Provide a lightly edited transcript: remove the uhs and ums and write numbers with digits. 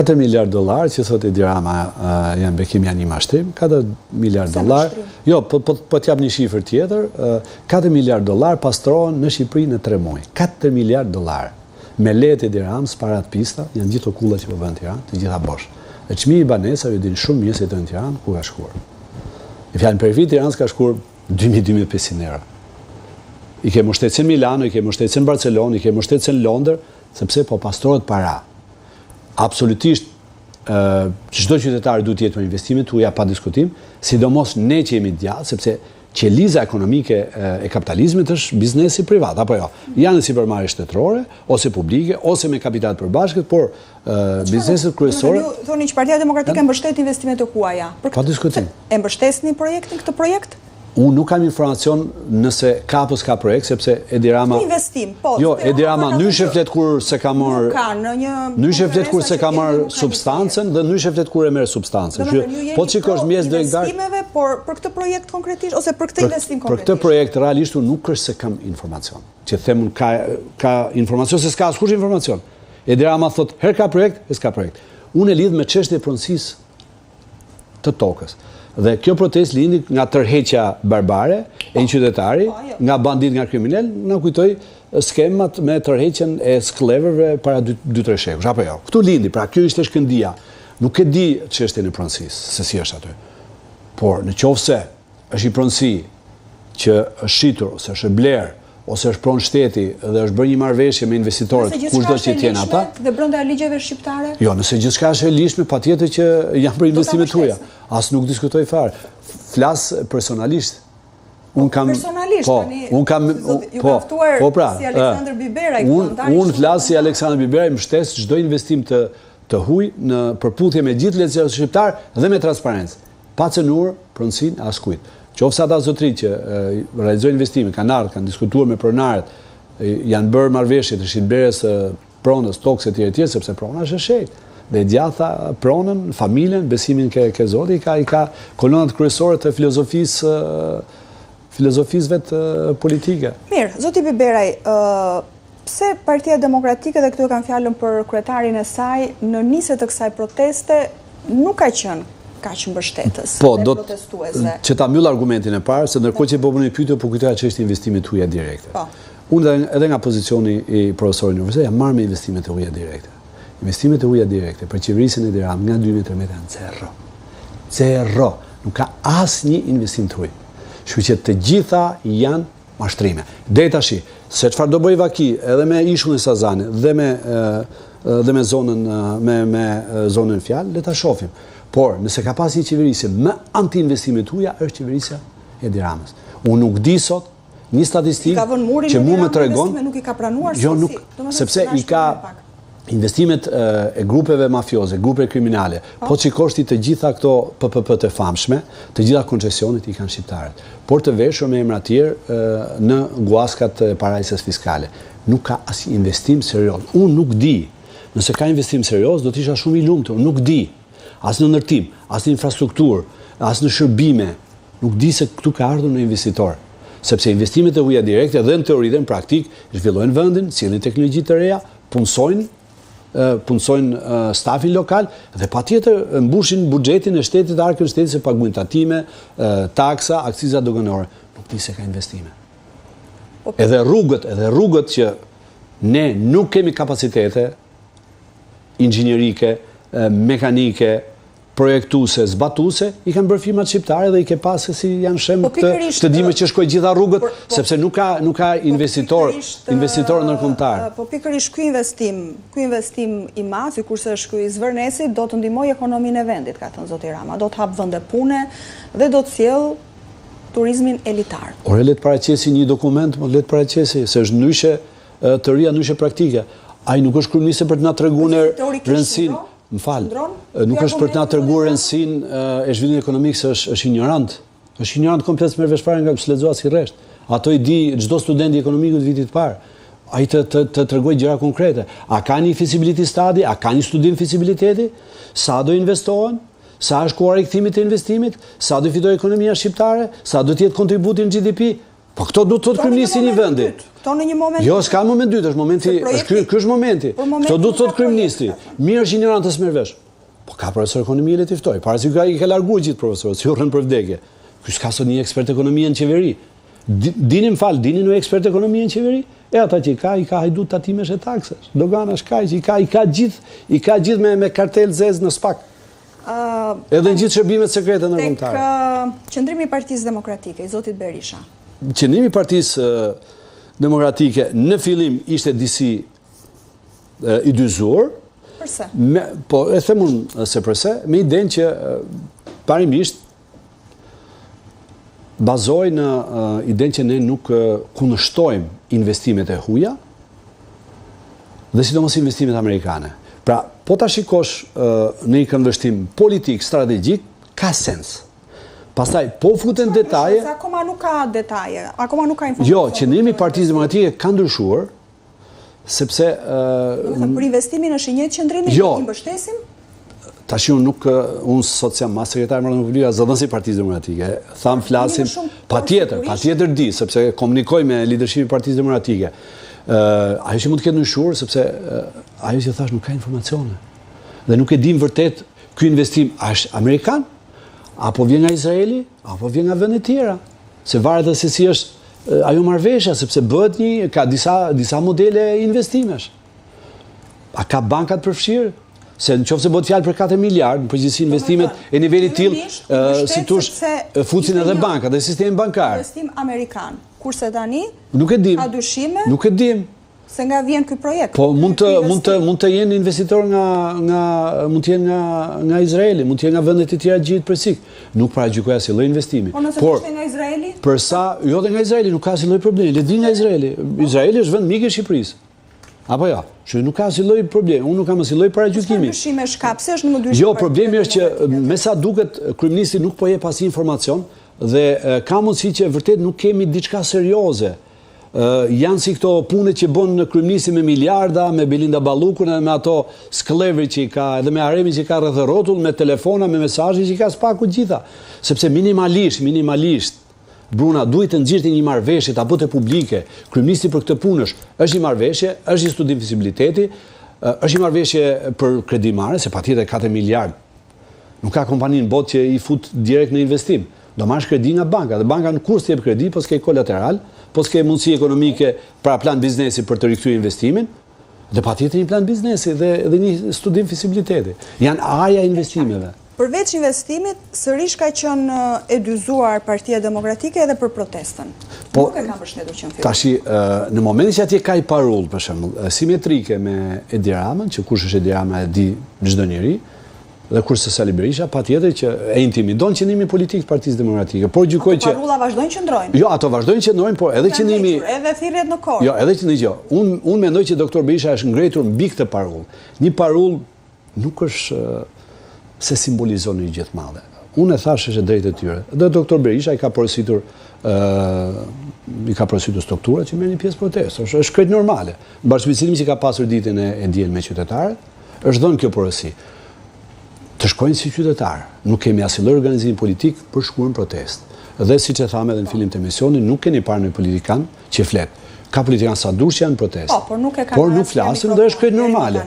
$4 miliard që thot Edi Rama janë bekim janë një mashtrim, $4 miliard. Jo, po t'jap një shifër tjetër, $4 miliard pastrohen në Shqipëri në 3 muaj. $4 miliard. Me letë Edi Ramës, parat pista, janë gjithë okulla që po vënë Tiranë, të gjitha bosh. E çmimi i banesave din shumë mirë se jetojnë në Tiranë, ku ka shkuar. I fjalën për vit Tiranës ka shkuar 2.500 euro. I ke mbështetën Milano, i ke mbështetën Barcelonë, i ke mbështetën Londër, sepse po pastrohet para. Absolutisht, çdo qytetar duhet të jetë me investimet tuaja pa diskutim, sidomos ne që jemi djallë, sepse qeliza ekonomike e kapitalizmit është biznesi privat, apo jo? Janë në supermarkete shtetërore, ose publike, ose me kapital përbashkët, por bizneset kryesore... Thoni që Partia Demokratike mbështet investimet e huaja. Pa diskutim. E mbështesni këtë projekt? Unë nuk kam informacion nëse ka apo s'ka projekt, sepse Edi Rama... Investim, po... Jo, Edi Rama nyshe flet kur se ka marrë... Nyshe flet kur se ka marrë substancën dhe nyshe flet kur e merë substancën. Po të qikosh mjes direktar... Investimeve, por për këtë projekt konkretisht, ose për këtë investim konkretisht? Për këtë projekt realisht nuk është se kam informacion. Që themun ka informacion, se s'ka askush informacion. Edi Rama thot, her ka projekt, e s'ka projekt. Unë e lidh me çështjen e pronësisë të tokës. Dhe kjo protest lindi nga tërheqja barbare e një qytetari, nga bandit, nga kriminal, na kujtoi skemat me tërheqjen e skleverëve para 2-3 shekush, apo jo. Ktu lindi, pra kjo ishte shkëndia. Nuk e di çështjen e pronësisë, se si është aty. Por nëse është i pronësi që është shitur, ose është bler, ose është pronë shteti dhe është bërë një marrëveshje me investitorët, kushdo që t'jenë ata. Dhe brenda ligjeve shqiptare? Jo, nëse gjithçka është e lishme, patjetër që janë për investimet tuaja. As nuk diskutoj fare. Flas personalisht. Personalisht, unë kam ju kaftuar si Aleksandër Biberaj. Unë flas si Aleksandër Biberaj, mbështes çdo investim të huaj në përputhje me gjithë legjizlacionin shqiptar dhe me transparencë. Pa cenur pronësinë askujt. Qofse ata zotërit që realizojnë investime, kanë ardhur, kanë diskutuar me pronarët, janë bërë marrëveshje të shitblerjes pronës, tokës e tjerë, sepse prona është e shejtë. Dhe djatha pronën, familjen, besimin ke Zoti, i ka kolonat kryesore të filozofisë vetë politike. Mirë, zoti Biberaj, pse Partia Demokratike, dhe këtu e kam fjalën për kryetarin e saj, në nisje të kësaj proteste nuk ka qenë kaq mbështetës dhe protestuese? Që ta mbyll argumentin e parë, se ndërkohë që po bëni pyetje, po kujtoja çështën e investimit tuaja direkte. Unë edhe nga pozicioni i profesorit universitar jam marrë me investimet e huaja direkte. Investimet e huaja direkte për qeverisjen e Edi Ramës nga 2013 janë zero. Zero. Nuk ka asnjë investim të huaj. Kështu që të gjitha janë mashtrime. Deri tash, se çfarë do bëj Vaki edhe me ishullin e Sazanit dhe me zonën fjalë, le ta shohim. Por, nëse ka pas një qeverisje më anti-investimet tuaja, është qeverisja e Edi Ramës. Unë nuk di sot një statistikë që mu me tregon... Nuk i ka pranuar jo, nuk, sepse i ka investimet e grupeve mafioze, grupe kriminale, po që koshti të gjitha këto PPP të famshme, të gjitha koncesionet i kanë shqiptarët. Por të veshur me emra tjerë në guaskat e parajsës fiskale. Nuk ka as investim serioz. Unë nuk di. Nëse ka investim serioz, do t'isha shumë i lumtur. Nuk di. As në ndërtim, as në infrastrukturë, as në shërbime, nuk di se këtu ka ardhur në investitor. Sepse investimet e huaja direkte dhe në teori dhe në praktik zhvillojnë vendin, sillin teknologji të reja, punësojnë stafin lokal dhe patjetër mbushin buxhetin e shtetit, arkën e shtetit se paguajnë tatime, taksa, akciza doganore. Nuk di se ka investime. Edhe rrugët që ne nuk kemi kapacitete inxhinierike, mekanike, projektuse, zbatuse, i kanë bërë firmat shqiptare dhe i ke pasë si janë shemë të dime që shkoj gjitha rrugët, sepse nuk ka investitor ndërkombëtar. Po pikërisht ky investim i madh, kurse është ky i zvërnesit, do të ndihmojë ekonominë e vendit, ka thënë zoti Rama, do të hap vende pune dhe do të sjell turizmin elitar. Ore, le të paraqesi një dokument, le të paraqesi, se është ndryshe teoria, ndryshe praktike. Ai nuk është kryeminist për të na treguar rëndësinë. Më falë, nuk është për të na treguar rëndësinë e zhvillimit ekonomik, se është ignorant. Është ignorant komplet me veçfarë nga s'lexoa si rresht. Ato i di çdo student i ekonomikut të vitit të parë. Ai të tregoj gjëra konkrete. A ka një feasibility study, a ka një studim feasibiliteti? Sa do investohen? Sa është koha e rikthimit të investimit? Sa do fitojë ekonomia shqiptare? Sa do të jetë kontributi në GDP? Po këto du të thotë kryeministri një vendi. Këto në një moment. Jo, s'ka moment dytë, është momenti, ky është momenti. Këto du të thotë kryeministri. Mirë është ignorantë s'merr vesh. Po ka profesor ekonomie le t'i ftoj. Para se i ka larguar gjithë profesorët, si urrën për vdekje. Ky s'ka sot një ekspert ekonomie në qeveri. Dini një ekspert ekonomie në qeveri? E ata që i ka hajdut tatimesh e taksesh. Doganash ka, i ka gjithë me kartel zez në SPAK. Edhe në gjithë shërbimet sekrete ndërkombëtare. Tek qëndrimi i Partisë Demokratike, i zotit Berisha. Qëndrimi i Partisë Demokratike në fillim ishte disi i dyzuar. Përse? Po, e them unë se përse, me idenë që parimisht bazoj në idenë që ne nuk kundërshtojmë investimet e huaja dhe sidomos investimet amerikane. Pra, po ta shikosh në një këndvështrim politik, strategjik, ka sens. Pastaj, po futen detaje... Akoma nuk ka detaje, akoma nuk ka informacion. Jo, qëndrimi i Partisë Demokratike ka ndryshuar, sepse... Për investimin është i njëjtë qëndrimi, jo, i mbështesim? Tash unë sot jam mas sekretar Marrëdhënie Publike, zëdhënësi i Partisë Demokratike. Tham flasim, patjetër di, sepse komunikoj me lidershipin e Partisë Demokratike. Ajo që mund të ketë ndryshuar, sepse ajo që thash nuk ka informacione. Dhe nuk e dim vërtet ky investim është amerikan, apo vjen nga Izraeli, apo vjen nga vende tjera. Se varet dhe se si është ajo marrëveshja, sepse bëhet ka disa modele investimesh. A ka bankat përfshirë? Se në qoftë se bëhet fjalë për 4 miliardë, në përgjithësi investimet e nivelit tillë, si tush, futsin edhe bankat dhe sistemi bankar. Investim amerikan. Kurse tani nuk e dim. Ka dyshime? Nuk e dim. Se nga vjen ky projekt. Po mund të jenë investitor mund të jenë nga Izraeli, mund të jenë nga vendet e tjera gjithë Persik. Nuk paragjykoj asnjë lloj investimi. Po nëse është nga Izraeli? Përsa jo dhe nga Izraeli nuk ka asnjë lloj problemi. Le di nga Izraeli. Izraeli është vend mik i Shqipërisë. Apo jo, që nuk ka asnjë lloj problemi, unë nuk kam asnjë lloj paragjykimi. Dyshime shkapse është në dyshime. Jo, problemi është që me sa duket kryeministri nuk po jep asnjë informacion dhe ka mundësi që vërtet nuk kemi diçka serioze. Janë si këto punët që bën në kryeministri me miliarda, me Belinda Ballukun edhe me ato sklevri që i ka, edhe me Aremin që i ka rreth rrotull, me telefona, me mesazhe që i ka SPAK-u gjitha. Sepse minimalisht Bruna, duhet të nxirrte një marrëveshje apo të publike. Kryeministri për këtë punë është një marrëveshje, është një studim fizibiliteti, është një marrëveshje për kredi marrë, se patjetër 4 miliardë. Nuk ka kompani në botë që i fut direkt në investim. Do marrësh kredi nga banka, dhe banka në kurs të jep kredi, po s'ke kolateral, po s'ke mundësi ekonomike pra plan biznesi për të rikthyer investimin, dhe patjetër një plan biznesi dhe një studim fizibiliteti. Janë aja investimeve. Përveç investimit, sërish ka qenë e dyzuar Partia Demokratike edhe për protestën. Nuk e ka mbështetur që në fillim. Tashi, në momentin që atje ka i parull, për shembull, simetrike me Edi Ramën, që kush është Edi Rama e di çdo njeri, dhe kush është Sali Berisha, patjetër që e intimidon qëndrimin politik të Partisë Demokratike. Por gjykoj që parulla vazhdojnë qëndrojnë. Jo, ato vazhdojnë qëndrojnë, por edhe qëndrimi edhe thirrjet në kohë. Jo, edhe qëndrimi jo. Unë mendoj që doktor Berisha është ngretur mbi këtë parull. Një parull nuk është se simbolizon një gjithë madhe. Unë e thash është drejt e tyre. Dhe doktor Berisha i ka porositur struktura që merr një pjesë protestë. Është krejt normale. Bashkëbicëlimi që ka pasur ditën e diel me qytetarët, është dhënë kjo porosi. Të shkojnë si qytetarë. Nuk kemi asnjë lloj organizimi politik për shkuar në protestë. Dhe siç e thamë edhe në fillim të emisionit, nuk keni parë një politikan që flet. Ka politikanë sa dush janë në protestë. Por nuk flasin dhe është krejt normale.